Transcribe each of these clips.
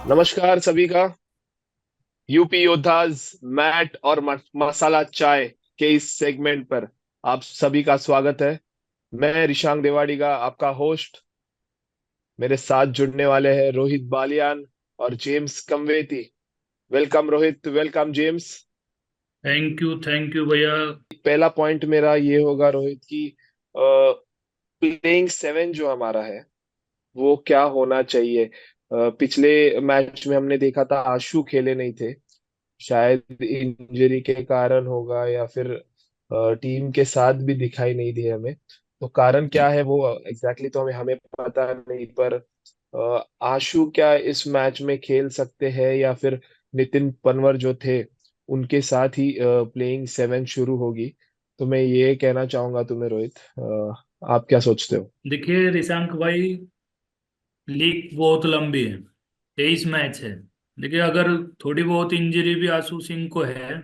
नमस्कार सभी का। यूपी योद्धाज मैट और मसाला चाय के इस सेगमेंट पर आप सभी का स्वागत है। मैं ऋशांक देवाड़ीगा, आपका होस्ट। मेरे साथ जुड़ने वाले हैं रोहित बालियान और James Kamveti. Welcome Rohit, welcome James. Thank you भैया। पहला पॉइंट मेरा ये होगा रोहित की प्लेइंग सेवन जो हमारा है वो क्या होना चाहिए। पिछले मैच में हमने देखा था आशु खेले नहीं थे, शायद इंजरी के कारण होगा या फिर टीम के साथ भी दिखाई नहीं दिए हमें। तो कारण क्या है वो एग्जैक्टली तो हमें हमें पता नहीं, पर आशु क्या इस मैच में खेल सकते हैं या फिर नितिन पनवर जो थे उनके साथ ही प्लेइंग सेवन शुरू होगी। तो मैं ये कहना चाहूंगा तुम्हें रोहित, आप क्या सोचते हो? देखिए रिशांक भाई, लीग बहुत लंबी है। 23 मैच है। देखिए अगर थोड़ी बहुत इंजरी भी आशु सिंह को है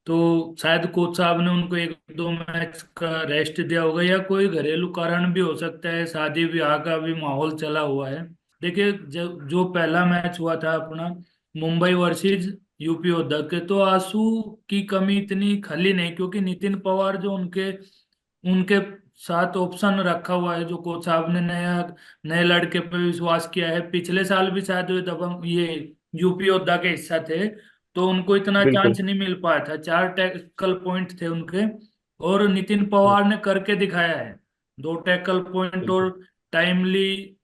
तो शायद कोच साहब ने उनको एक दो मैच का रेस्ट दिया होगा, या कोई घरेलू कारण भी हो सकता है, शादी ब्याह का भी माहौल चला हुआ है। देखिए जो जो पहला मैच हुआ था अपना मुंबई वर्सेस यूपी योद्धा के, तो आंसू की कमी इतनी खली नहीं, क्योंकि नितिन पवार जो उनके उनके साथ ऑप्शन रखा हुआ है, जो कोच साहब ने नया नए लड़के पे विश्वास किया है। पिछले साल भी शायद ये दबंग ये यूपी योद्धा के हिस्सा थे, तो उनको इतना बिल्कुल। चांस नहीं मिल पाया था। 4 टैकल पॉइंट थे उनके, और नितिन पवार ने करके दिखाया है। 2 टैकल पॉइंट बिल्कुल। और टाइमली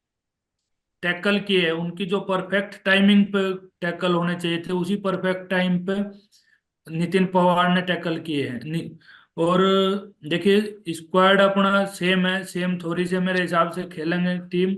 टैकल किए हैं। उनकी जो परफेक्ट टाइमिंग पे टैकल होने चाहिए थे, उसी परफेक्ट टाइम पे नितिन पवार ने टैकल किए हैं। और देखिए स्क्वाड अपना सेम है, सेम थोड़ी से मेरे हिसाब से खेलेंगे टीम।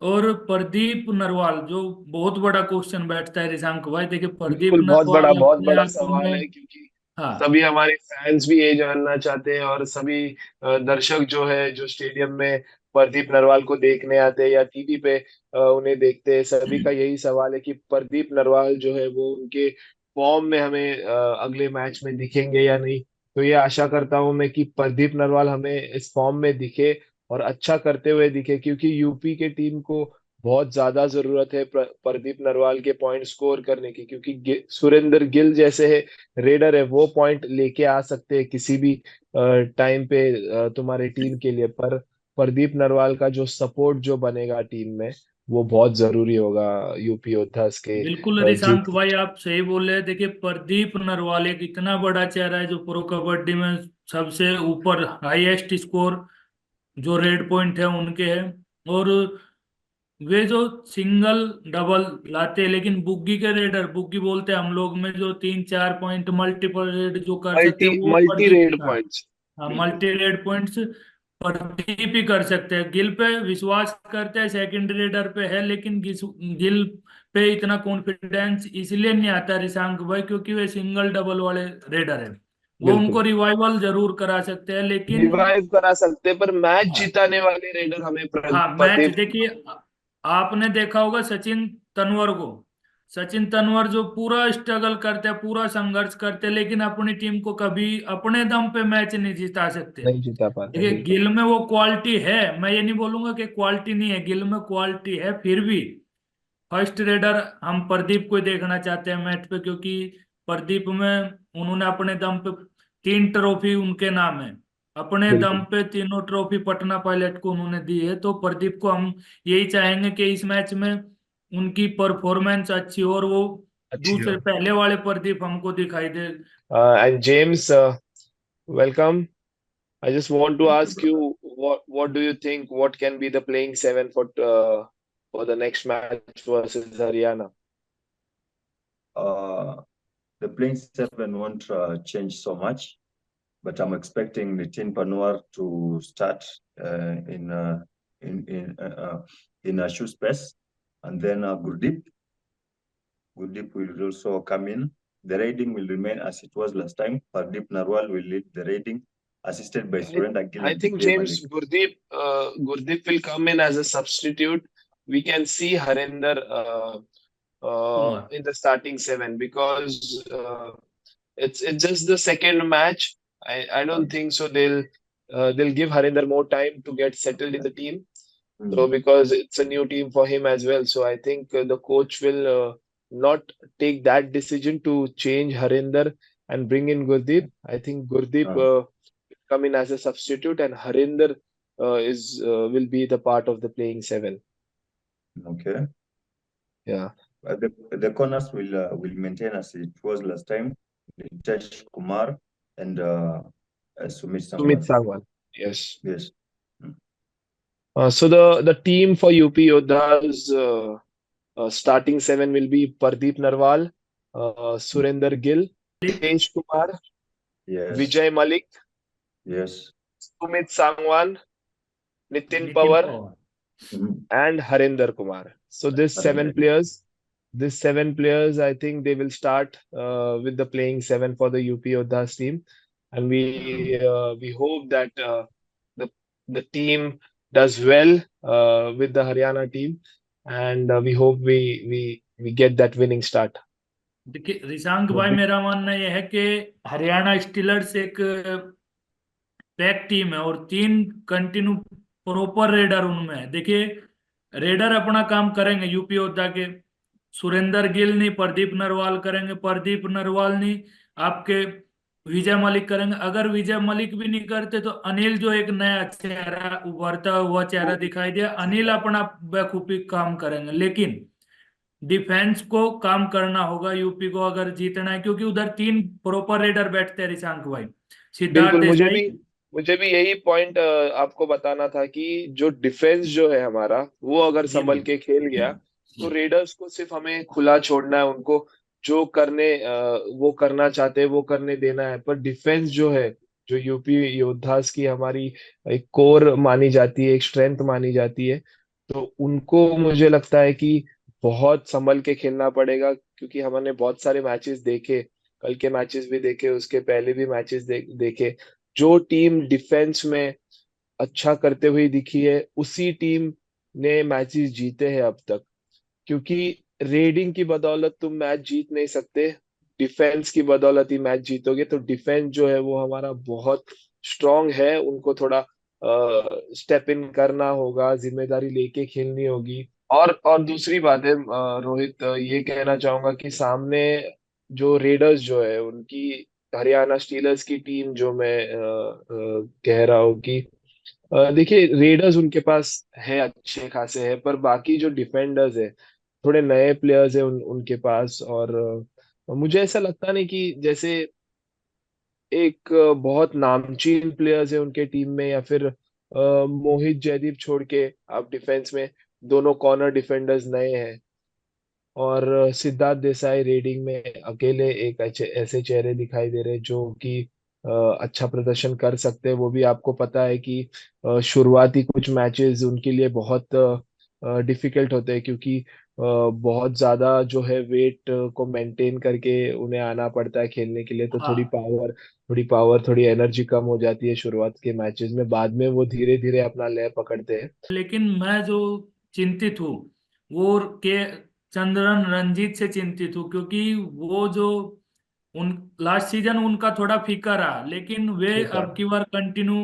और प्रदीप नरवाल, जो बहुत बड़ा क्वेश्चन बैठता है रिशांक भाई। देखिए प्रदीप बिल्कुल, नरवाल बहुत अपने बड़ा आप सवाल में। है, क्योंकि हाँ। सभी हमारे फैंस भी ये जानना चाहते हैं और सभी दर्शक जो है जो स्टेडियम में प्रदीप नरवाल को देखने आते हैं या टीवी पे उन्हें देखते हैं, सभी का यही सवाल है कि प्रदीप नरवाल जो है वो उनके फॉर्म में हमें अगले मैच में दिखेंगे या नहीं। तो ये आशा करता हूं मैं कि प्रदीप नरवाल हमें इस फॉर्म में दिखे और अच्छा करते हुए दिखे, क्योंकि यूपी के टीम को बहुत ज्यादा जरूरत है प्रदीप नरवाल के पॉइंट स्कोर करने की, क्योंकि सुरेंद्र गिल जैसे है रेडर है वो पॉइंट लेके आ सकते हैं किसी भी टाइम पे तुम्हारे टीम के लिए। पर प्रदीप नरवाल का जो सपोर्ट जो बनेगा टीम में वो बहुत जरूरी होगा यूपी योद्धास के बिल्कुल जीत। रिशांक भाई, आप सही बोल रहे हैं। देखिए प्रदीप नरवाल एक इतना बड़ा चेहरा है, जो प्रो कबड्डी में सबसे ऊपर हाईएस्ट स्कोर जो रेड पॉइंट है उनके हैं। और वे जो सिंगल डबल लाते हैं, लेकिन बुग्गी के रेडर, बुग्गी बोलते हैं हम लोग में, जो 3 4 पॉइंट मल्टीपल रेड जो कर सकते मल्टी हैं, वो मल्टी प्रदीप। रेड हाँ। पॉइंट्स। हाँ, बिल्कुल। मल्टी रेड पॉइंट्स प्रदीप ही कर सकते हैं। गिल पे विश्वास करते हैं, सेकंड रेडर पे है, लेकिन गिल पे इतना कॉन्फिडेंस इसलिए नहीं आता रिशांक भाई, क्योंकि वे सिंगल डबल वाले रेडर है। वो बिल्कुल। उनको रिवाइवल जरूर करा सकते हैं, लेकिन रिवाइव करा सकते हैं, पर मैच हाँ। जिताने वाले रेडर हमें हाँ मैच प्रदीप। देखिए, आपने देखा होगा सचिन तनवर को। सचिन तनवर जो पूरा स्ट्रगल करते हैं, पूरा संघर्ष करते हैं, लेकिन अपनी टीम को कभी अपने दम पे मैच नहीं जिता सकते। नहीं जिता पाते, देखिए बिल्कुल। गिल में वो क्वालिटी है, मैं ये नहीं बोलूंगा कि क्वालिटी नहीं है, गिल में क्वालिटी है। फिर भी फर्स्ट रेडर हम प्रदीप को ही देखना चाहते हैं मैच पे, क्योंकि प्रदीप में उन्होंने अपने दम पे 3 ट्रॉफी उनके नाम है। अपने दम बिल्कुल। पे तीनों ट्रॉफी पटना पायलट को उन्होंने दी है। तो प्रदीप को हम यही चाहेंगे कि इस मैच में उनकी परफॉर्मेंस अच्छी हो, और वो अच्छी दूसरे हो। पहले वाले प्रदीप हमको दिखाई दे। And James, welcome. I just want to ask you, what do you think? What can be the playing seven for the next match versus Haryana? Uh, the playing seven won't change so much, but I'm expecting Nitin Panwar to start in in a shoe space, and then Gurdeep will also come in. The raiding will remain as it was last time. Pardeep Narwal will lead the raiding, assisted by I, Surendra Gill I and think Vijay Malik. James Gurdeep will come in as a substitute. We can see Harinder Kumar. in the starting seven because it's just the second match. I don't think so. They'll give Harinder more time to get settled in the team. So Mm. because it's a new team for him as well, so I think the coach will not take that decision to change Harinder and bring in Gurdeep. I think Gurdeep Uh, come in as a substitute, and Harinder is will be the part of the playing seven. okay. Yeah, The corners will maintain as it was last time. Nitesh Kumar and Sumit Sumit Sangwan. Sangwan. Yes. Yes. Mm. So the team for UP Yodhas starting seven will be Pardeep Narwal, Surinder Gill, Tej Kumar, Yes. Vijay Malik, Yes. Sumit Sangwan, Nitin Nitin Pawar, Pawar. Mm. and Harinder Kumar. So this seven players, I think they will start with the playing seven for the UP Yodhas team, and Mm. we hope that the the team does well with the Haryana team, and we hope we get that winning start. देखिए रिशांक भाई, मेरा मानना यह है कि Haryana stealers एक pack team है और तीन कंटिन्यू प्रॉपर रेडर उनमें है। देखिए रेडर अपना काम करेंगे यूपी योद्धा के, सुरेंद्र गिल नहीं, प्रदीप नरवाल करेंगे, प्रदीप नरवाल नहीं आपके विजय मलिक करेंगे। अगर विजय मलिक भी नहीं करते तो अनिल, जो एक नया चेहरा उभरता हुआ चेहरा दिखाई दिया, अनिल अपना बखूबी काम करेंगे। लेकिन डिफेंस को काम करना होगा यूपी को अगर जीतना है, क्योंकि उधर तीन प्रॉपर रेडर बैठते हैं रिशांक भाई। सिद्धार्थ बिल्कुल, देसाई। मुझे भी यही पॉइंट आपको बताना था कि जो डिफेंस जो है हमारा, वो अगर जी संभल भाई। के खेल गया तो रेडर्स को सिर्फ हमें खुला छोड़ना है, उनको जो करने वो करना चाहते हैं वो करने देना है। पर डिफेंस जो है, जो यूपी योद्धास की हमारी एक कोर मानी जाती है, एक स्ट्रेंथ मानी जाती है, तो उनको मुझे लगता है कि बहुत संभल के खेलना पड़ेगा, क्योंकि हमने बहुत सारे मैचेस देखे, कल के मैचेस भी देखे, उसके पहले भी मैचेस देखे। जो टीम डिफेंस में अच्छा करते हुए दिखी है, उसी टीम ने मैचेस जीते हैं अब तक। क्योंकि रेडिंग की बदौलत तुम मैच जीत नहीं सकते, डिफेंस की बदौलत ही मैच जीतोगे। तो डिफेंस जो है वो हमारा बहुत स्ट्रांग है, उनको थोड़ा स्टेप इन करना होगा, जिम्मेदारी लेके खेलनी होगी। और दूसरी बात है रोहित, ये कहना चाहूंगा कि सामने जो रेडर्स जो है उनकी, हरियाणा स्टीलर्स की टीम जो मैं कह रहा हूँ कि देखिए रेडर्स उनके पास है, अच्छे खासे है, पर बाकी जो डिफेंडर्स है थोड़े नए प्लेयर्स है उनके पास। और मुझे ऐसा लगता नहीं कि जैसे एक बहुत नामचीन प्लेयर्स है उनके टीम में, या फिर मोहित जयदीप छोड़ के आप डिफेंस में दोनों कॉर्नर डिफेंडर्स नए हैं, और सिद्धार्थ देसाई रेडिंग में अकेले एक अच्छे ऐसे चेहरे दिखाई दे रहे जो कि अच्छा प्रदर्शन कर सकते हैं। वो भी आपको पता है कि शुरुआती कुछ मैचेस उनके लिए बहुत डिफिकल्ट होते हैं, क्योंकि बहुत ज्यादा जो है वेट को मेंटेन करके उन्हें आना पड़ता है खेलने के लिए। तो हाँ, थोड़ी एनर्जी कम हो जाती है शुरुआत के मैचेस में, बाद में वो धीरे धीरे अपना लय पकड़ते हैं। लेकिन मैं जो चिंतित हूँ वो के चंद्रन रंजीत से चिंतित हूँ, क्योंकि वो जो उन लास्ट सीजन उनका थोड़ा फीका रहा, लेकिन वे ठीक है। अब की बार कंटिन्यू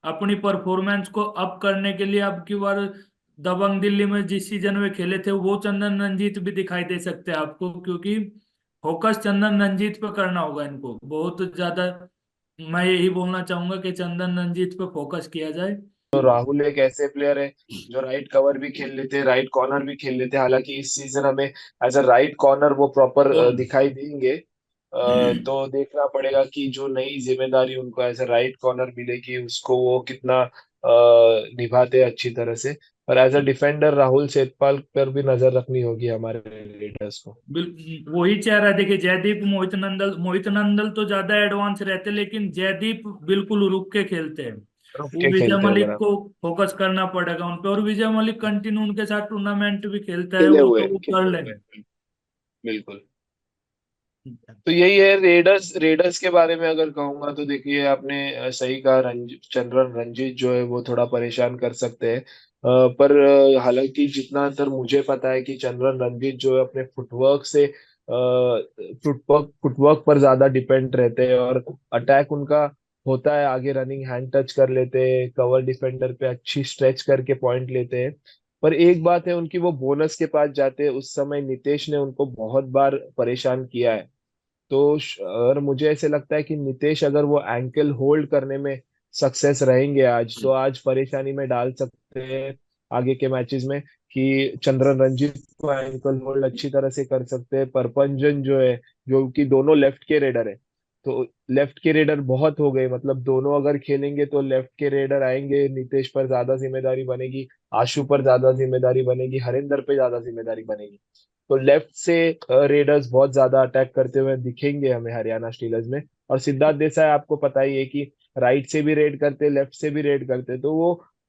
अपनी परफॉर्मेंस को अप करने के लिए अब की बार दबंग दिल्ली में जिस सीजन में खेले थे वो चंदन रंजीत भी दिखाई दे सकते हैं आपको, क्योंकि फोकस चंदन रंजीत पे करना होगा इनको बहुत ज्यादा। मैं यही बोलना चाहूंगा कि चंदन रंजीत पे फोकस किया जाए। तो राहुल एक ऐसे प्लेयर है जो राइट कवर भी खेल लेते हैं, राइट कॉर्नर भी खेल लेते हैं। हालांकि इस सीजन हमें एज अ राइट कॉर्नर वो प्रॉपर कौन? दिखाई देंगे। तो देखना पड़ेगा कि जो नई जिम्मेदारी उनको एज अ राइट कॉर्नर मिलेगी, उसको वो कितना निभाते हैं अच्छी तरह से। और as a defender Rahul Sethpal पर भी नजर रखनी होगी हमारे लीडर्स को। वही चेहरा देखिए, जयदीप मोहित नंदल तो ज्यादा एडवांस रहते, लेकिन जयदीप बिल्कुल रुक के खेलते हैं। रुक वो के विजय खेलते हैं मलिक बराबर। को फोकस करना पड़ेगा उन पे, और विजय मलिक कंटिन्यू उनके साथ टूर्नामेंट भी खेलता है, वो तो वो कर खेले हुए लेंगे। बिल्कुल। तो यही है रेडर्स। रेडर्स के बारे में अगर कहूंगा तो देखिए आपने सही कहा, चंद्रन रंजीत जो है वो थोड़ा परेशान कर सकते हैं। पर हालांकि जितना अंतर मुझे पता है कि चंद्रन रंजीत जो है अपने फुटवर्क से फुटवर्क फुटवर्क पर ज्यादा डिपेंड रहते हैं, और अटैक उनका होता है आगे रनिंग हैंड टच कर लेते हैं, कवर डिफेंडर पे अच्छी स्ट्रेच करके पॉइंट लेते हैं। पर एक बात है उनकी, वो बोनस के पास जाते हैं, उस समय नितेश ने उनको बहुत बार परेशान किया है। तो और मुझे ऐसे लगता है कि नितेश अगर वो एंकल होल्ड करने में सक्सेस रहेंगे आज, तो आज परेशानी में डाल सकते हैं आगे के मैचेस में। कि चंद्रन रंजीत को एंकल होल्ड अच्छी तरह से कर सकते हैं, परपंजन जो है, जो कि दोनों लेफ्ट के रेडर है। तो लेफ्ट के रेडर बहुत हो गए, मतलब दोनों अगर खेलेंगे तो लेफ्ट के रेडर आएंगे, नितेश पर ज्यादा जिम्मेदारी बनेगी, आशु पर ज्यादा जिम्मेदारी बनेगी, हरिंदर पे ज्यादा जिम्मेदारी बनेगी। तो लेफ्ट से रेडर्स बहुत ज्यादा अटैक करते हुए दिखेंगे हमें हरियाणा स्टीलर्स में। और सिद्धार्थ देसाई आपको पता ही है कि राइट से भी रेड करते, लेफ्ट से भी रेड करते, तो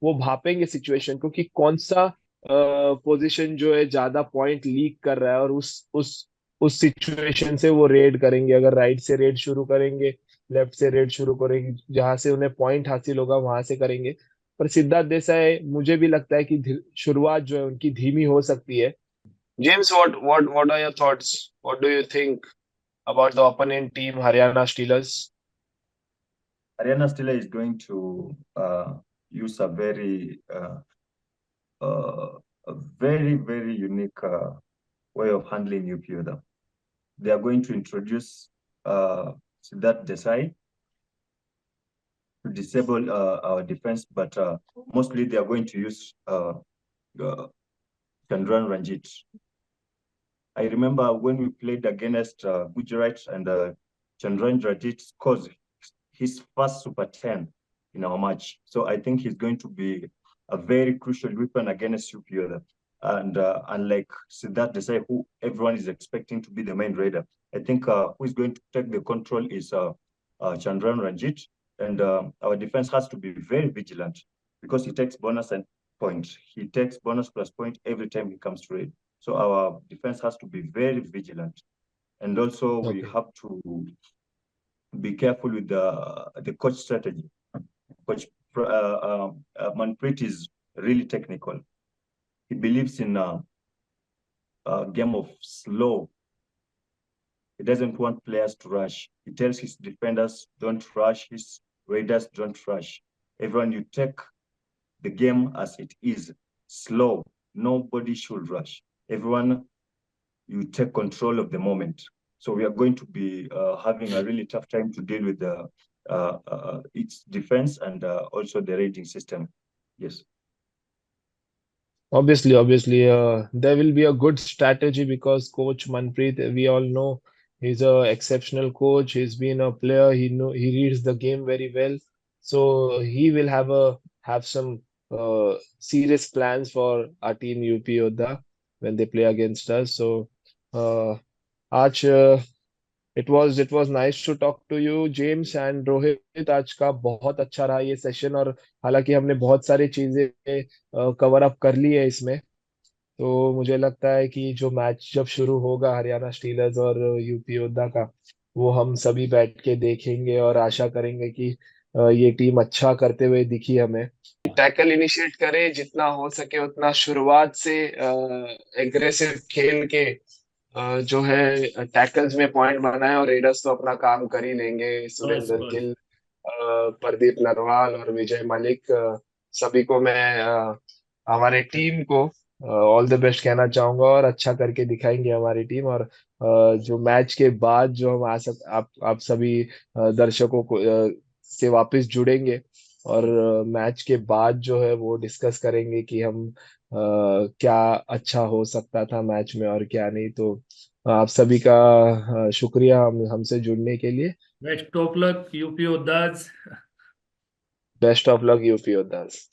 वो भापेंगे सिचुएशन को कि कौन सा पोजीशन जो है ज्यादा पॉइंट लीक कर रहा है, और उस सिचुएशन से वो रेड करेंगे। अगर राइट से रेड शुरू करेंगे, लेफ्ट से रेड शुरू करेंगे, जहां से उन्हें पॉइंट हासिल होगा वहां से करेंगे। पर सिद्धार्थ देसाई मुझे भी लगता है कि शुरुआत जो है उनकी धीमी हो सकती है। James, what are your thoughts? What do you think about the opponent team, Haryana Steelers? Haryana Steelers is going to use uh, a very unique way of handling UPO. They are going to introduce Siddharth Desai to disable our defense, but mostly they are going to use Chandran Ranjit. I remember when we played against Gujarat, and Chandran Ranjit scores his first Super 10 in our match. So I think he's going to be a very crucial weapon against UPO. And unlike Siddharth Desai, who everyone is expecting to be the main raider, I think who is going to take the control is Chandran Ranjit. And our defense has to be very vigilant because he takes bonus and point. He takes bonus plus point every time he comes to raid. So our defense has to be very vigilant. And also we Okay. have to be careful with the coach strategy. Coach Manpreet is really technical. He believes in a game of slow. He doesn't want players to rush. He tells his defenders, don't rush. His raiders, don't rush. Everyone, you take the game as it is, slow. Nobody should rush. Everyone, you take control of the moment. So we are going to be having a really tough time to deal with its defense and also the rating system. Yes. Obviously, there will be a good strategy because Coach Manpreet, we all know, he's a exceptional coach. He's been a player. He reads the game very well. So he will have some serious plans for our team UP Yodha when they play against us. So uh, आज it was nice to talk to you James and Rohit. आज का बहुत अच्छा रहा ये session, और हालांकि हमने बहुत सारी चीजें कवर अप कर ली है इसमें। तो मुझे लगता है कि जो मैच जब शुरू होगा हरियाणा स्टीलर्स और यूपी योद्धा का, वो हम सभी बैठ के देखेंगे और आशा करेंगे कि ये टीम अच्छा करते हुए दिखी हमें। टैकल इनिशिएट करें जितना हो सके उतना, शुरुआत से एग्रेसिव खेल के जो है टैकल्स में पॉइंट बनाए, और रेडर्स तो अपना काम कर ही लेंगे। बस सुरेंद्र बस। गिल, प्रदीप नरवाल और विजय मलिक, सभी को मैं हमारे टीम को ऑल द बेस्ट कहना चाहूंगा, और अच्छा करके दिखाएंगे हमारी टीम। और जो मैच के बाद जो हम आप सभी दर्शकों को से वापस जुड़ेंगे, और मैच के बाद जो है वो डिस्कस करेंगे कि हम क्या अच्छा हो सकता था मैच में और क्या नहीं। तो आप सभी का शुक्रिया हमसे जुड़ने के लिए। Best of luck UP Yoddhas. Best of luck UP योद्धास।